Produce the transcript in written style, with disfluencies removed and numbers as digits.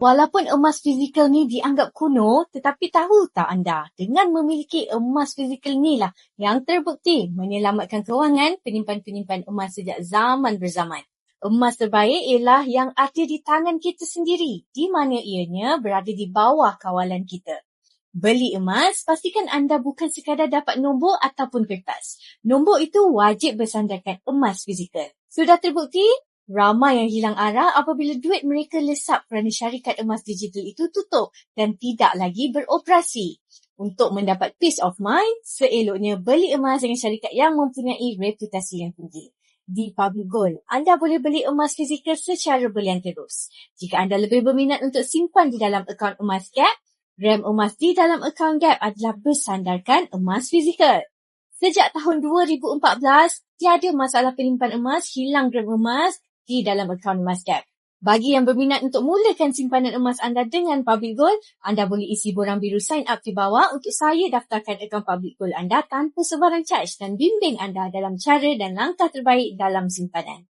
Walaupun emas fizikal ni dianggap kuno, tetapi tahu tak anda, dengan memiliki emas fizikal ni lah yang terbukti menyelamatkan kewangan penyimpan-penyimpan emas sejak zaman berzaman. Emas terbaik ialah yang ada di tangan kita sendiri, di mana ianya berada di bawah kawalan kita. Beli emas, pastikan anda bukan sekadar dapat nombor ataupun kertas. Nombor itu wajib bersandarkan emas fizikal. Sudah terbukti, ramai yang hilang arah apabila duit mereka lesap kerana syarikat emas digital itu tutup dan tidak lagi beroperasi. Untuk mendapat peace of mind, seeloknya beli emas dengan syarikat yang mempunyai reputasi yang tinggi. Di Public Gold, anda boleh beli emas fizikal secara berlian terus. Jika anda lebih berminat untuk simpan di dalam akaun emas Gap, RAM emas di dalam akaun Gap adalah bersandarkan emas fizikal. Sejak tahun 2014, tiada masalah penyimpan emas hilang RAM emas di dalam akaun emas Gap. Bagi yang berminat untuk mulakan simpanan emas anda dengan Public Gold, anda boleh isi borang biru sign up di bawah untuk saya daftarkan akaun Public Gold anda tanpa sebarang charge dan bimbing anda dalam cara dan langkah terbaik dalam simpanan.